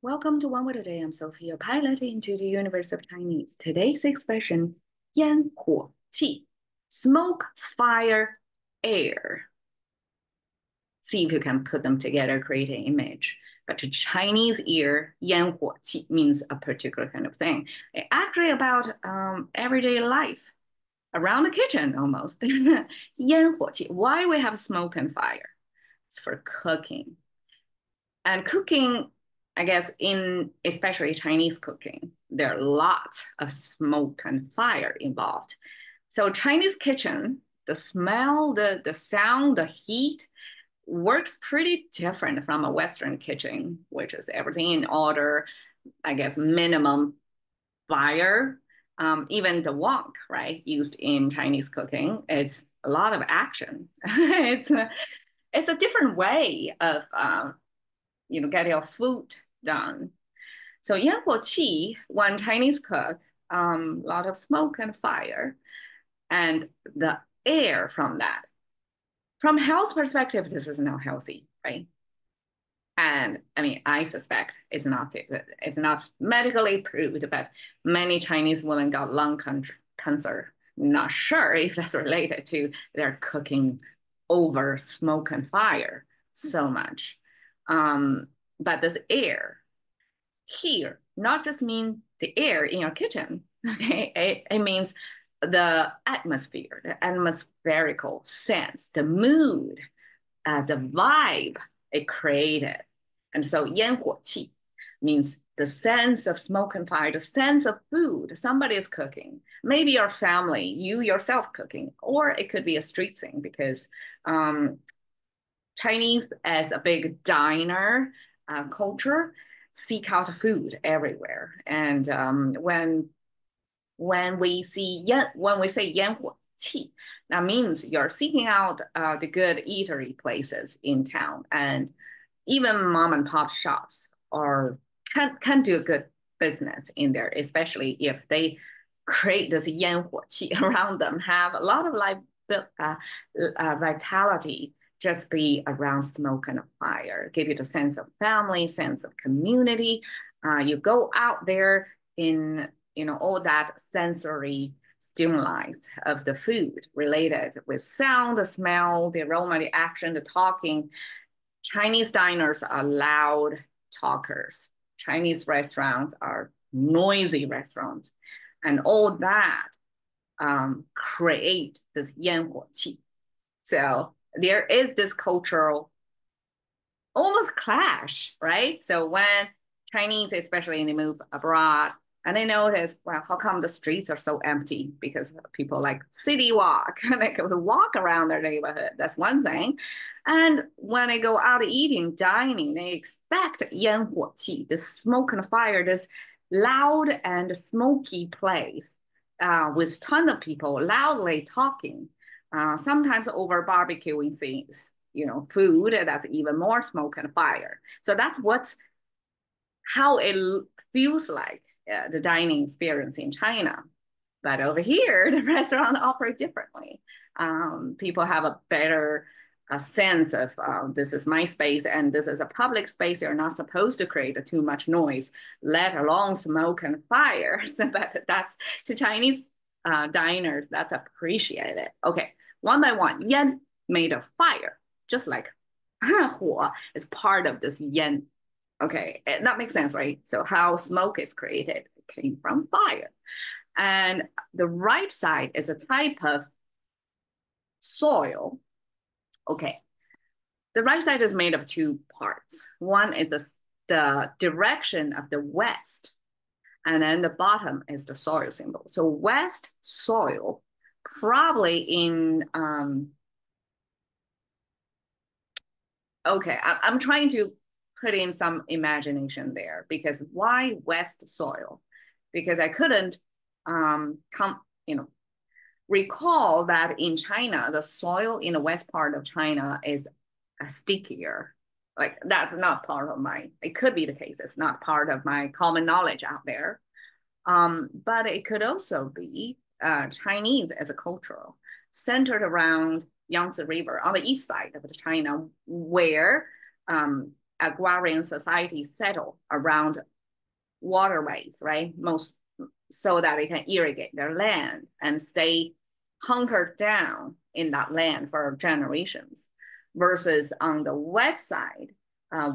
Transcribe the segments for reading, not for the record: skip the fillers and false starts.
Welcome to One Word a Day. I'm Sophia, pilot into the universe of Chinese. Today's expression, 烟火气, smoke, fire, air. See if you can put them together, create an image. But to Chinese ear, 烟火气 means a particular kind of thing. Actually about everyday life, around the kitchen almost. 烟火气. Why we have smoke and fire? It's for cooking. And cooking, I guess, in especially Chinese cooking, there are lots of smoke and fire involved. So Chinese kitchen, the smell, the sound, the heat works pretty different from a Western kitchen, which is everything in order, I guess, minimum fire. Even the wok, right, used in Chinese cooking, it's a lot of action. It's a different way of get your food done. So 烟火气, one Chinese cook, a lot of smoke and fire, and the air from that. From health perspective, this is not healthy, right? And I mean, I suspect it's not medically proved, but many Chinese women got lung cancer. Not sure if that's related to their cooking over smoke and fire so much. But this air here not just mean the air in your kitchen, okay? It means the atmosphere, the atmospherical sense, the mood, the vibe it created. And so 烟火气 means the sense of smoke and fire, the sense of food. Somebody is cooking, maybe your family, you yourself cooking, or it could be a street thing because Chinese as a big diner culture seek out food everywhere. And when we say 烟火气, that means you're seeking out the good eatery places in town, and even mom and pop shops can do a good business in there, especially if they create this 烟火气 around them, have a lot of life vitality just be around smoke and fire, give you the sense of family, sense of community. You go out there in all that sensory stimuli of the food related with sound, the smell, the aroma, the action, the talking. Chinese diners are loud talkers. Chinese restaurants are noisy restaurants. And all that create this 烟火气. So there is this cultural almost clash, right? So when Chinese, especially they move abroad, and they notice, well, how come the streets are so empty? Because people like city walk and they can walk around their neighborhood. That's one thing. And when they go out eating, dining, they expect 烟火气, this smoke and fire, this loud and smoky place with ton of people loudly talking, sometimes over barbecuing things, food that's even more smoke and fire. So that's how it feels like the dining experience in China. But over here, the restaurant operate differently. People have a better sense of this is my space and this is a public space. You're not supposed to create too much noise, let alone smoke and fire. So, but that's to Chinese diners, that's appreciated. Okay, one by one, 烟 made of fire, just like 火 is part of this 烟. Okay, that makes sense, right? So how smoke is created came from fire. And the right side is a type of soil. Okay, the right side is made of two parts. One is the direction of the west, and then the bottom is the soil symbol. So west soil, probably in, okay, I'm trying to put in some imagination there because why west soil? Because I couldn't recall that in China, the soil in the west part of China is stickier. Like that's not part of it could be the case. It's not part of my common knowledge out there. But it could also be Chinese as a cultural centered around Yangtze River on the east side of China, where agrarian society settle around waterways, right? Most so that they can irrigate their land and stay hunkered down in that land for generations, versus on the west side,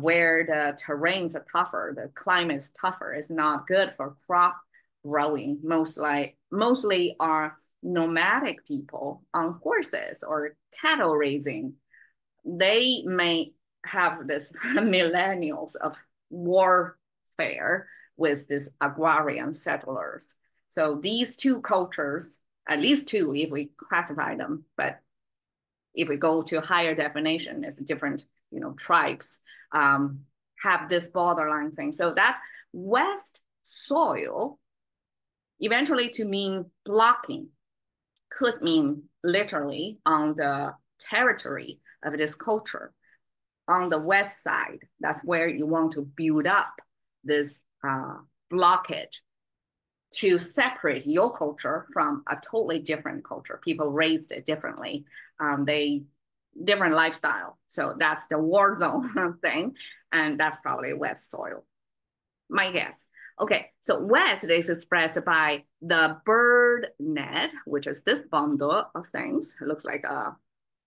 where the terrains are tougher, the climate is tougher, it's not good for crop growing. Mostly are nomadic people on horses or cattle raising. They may have this millennials of warfare with these agrarian settlers. So these two cultures, at least two if we classify them, but if we go to higher definition, it's different, tribes have this borderline thing. So that west soil, eventually to mean blocking, could mean literally on the territory of this culture. On the west side, that's where you want to build up this blockage to separate your culture from a totally different culture. People raised it differently. Different lifestyle. So that's the war zone thing. And that's probably west soil, my guess. Okay, so west is expressed by the bird net, which is this bundle of things. It looks like a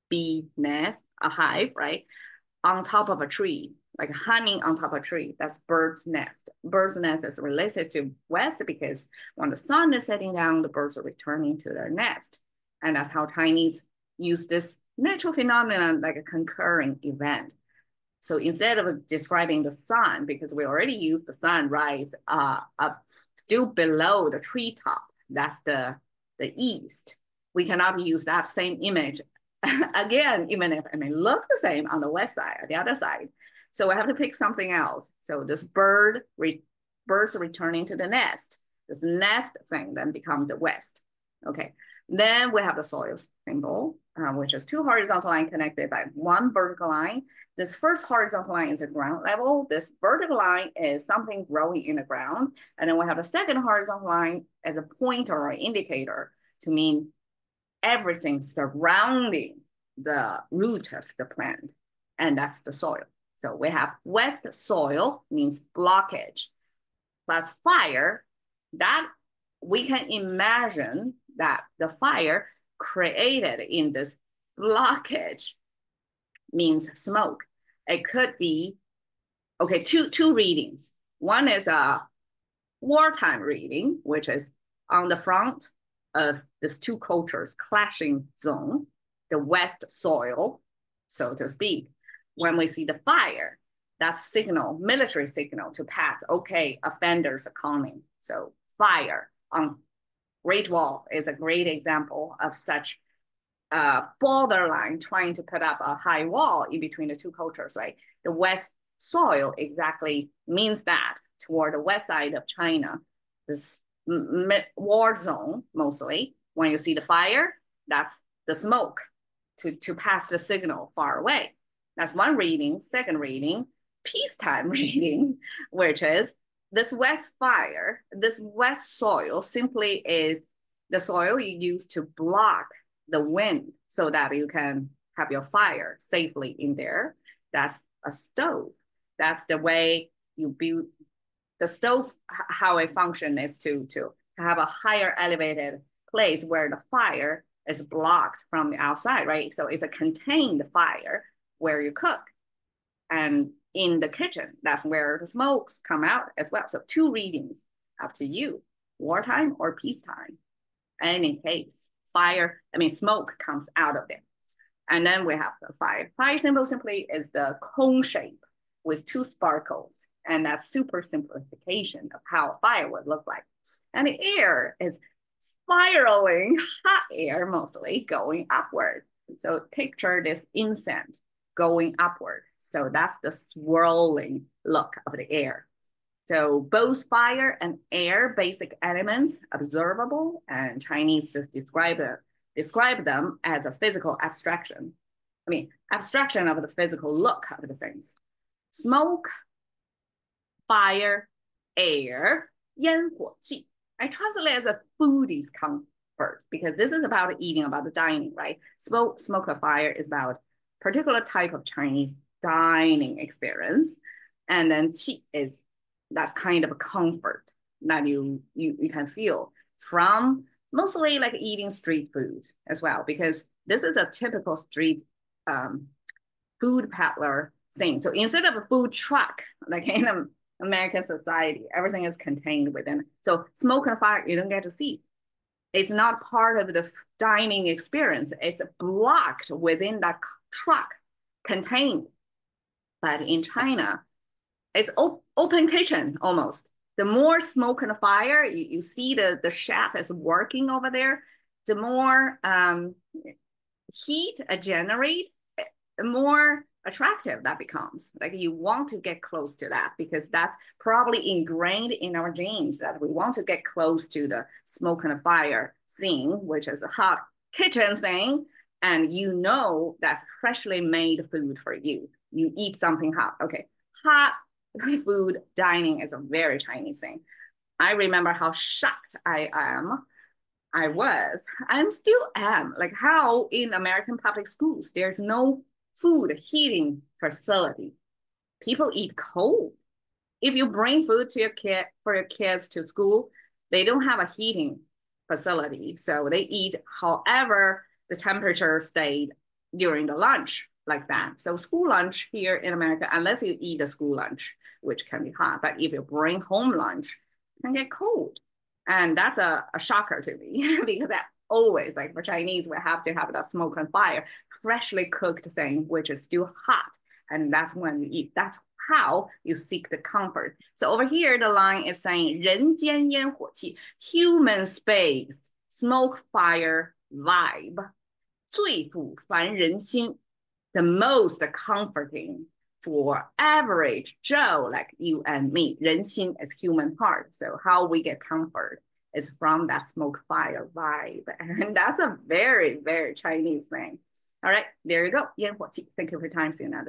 bee nest, a hive, right? On top of a tree, like honey on top of a tree. That's bird's nest. Bird's nest is related to west because when the sun is setting down, the birds are returning to their nest. And that's how Chinese use this natural phenomenon like a concurring event. So instead of describing the sun, because we already used the sunrise up still below the treetop, that's the east. We cannot use that same image again, even if it may look the same on the west side or the other side. So we have to pick something else. So this birds returning to the nest, this nest thing then becomes the west. Okay, then we have the soil symbol, which is two horizontal lines connected by one vertical line. This first horizontal line is the ground level. This vertical line is something growing in the ground. And then we have a second horizontal line as a pointer or indicator to mean everything surrounding the root of the plant. And that's the soil. So we have west soil means blockage plus fire. That we can imagine that the fire created in this blockage means smoke. It could be, okay, two readings. One is a wartime reading, which is on the front of these two cultures clashing zone, the west soil, so to speak. When we see the fire, that's signal, military signal to pass, okay, offenders are coming. So fire on Great Wall is a great example of such borderline trying to put up a high wall in between the two cultures, right? The west soil exactly means that toward the west side of China, this war zone mostly. When you see the fire, that's the smoke to pass the signal far away. That's one reading. Second reading, peacetime reading, which is this west fire, this west soil simply is the soil you use to block the wind so that you can have your fire safely in there. That's a stove. That's the way you build the stove. How it functions is to have a higher elevated place where the fire is blocked from the outside, right? So it's a contained fire where you cook. And in the kitchen, that's where the smokes come out as well. So two readings, up to you, wartime or peacetime. Any case, smoke comes out of it. And then we have the fire. Fire symbol simply is the cone shape with two sparkles. And that's super simplification of how a fire would look like. And the air is spiraling, hot air mostly going upward. So picture this incense going upward. So that's the swirling look of the air. So both fire and air basic elements observable, and Chinese just describe them as a physical abstraction. Abstraction of the physical look of the things. Smoke, fire, air, 烟火气. I translate as a foodie's comfort because this is about eating, about the dining, right? Smoke or fire is about particular type of Chinese dining experience. And then qi is that kind of comfort that you can feel from mostly like eating street food as well, because this is a typical street food peddler thing. So instead of a food truck, like in American society, everything is contained within. So smoke and fire, you don't get to see. It's not part of the dining experience. It's blocked within that truck, contained. But in China, it's open kitchen almost. The more smoke and fire, you see the chef is working over there, the more heat generate, the more attractive that becomes. Like you want to get close to that because that's probably ingrained in our genes that we want to get close to the smoke and fire scene, which is a hot kitchen thing. And you know that's freshly made food for you. You eat something hot. Okay, hot food dining is a very Chinese thing. I remember how shocked I'm still am, like how in American public schools, there's no food heating facility. People eat cold. If you bring food to your kids to school, they don't have a heating facility. So they eat however the temperature stayed during the lunch like that. So school lunch here in America, unless you eat a school lunch, which can be hot, but if you bring home lunch, it can get cold. And that's a shocker to me because that always, like for Chinese, we have to have that smoke and fire, freshly cooked thing, which is still hot. And that's when you eat. That's how you seek the comfort. So over here, the line is saying 人间烟火气, human space, smoke fire vibe, 最抚凡人心, the most comforting for average Joe like you and me. 人心 is human heart. So how we get comfort is from that smoke fire vibe. And that's a very, very Chinese thing. All right, there you go. 烟火气. Thank you for your time. See you another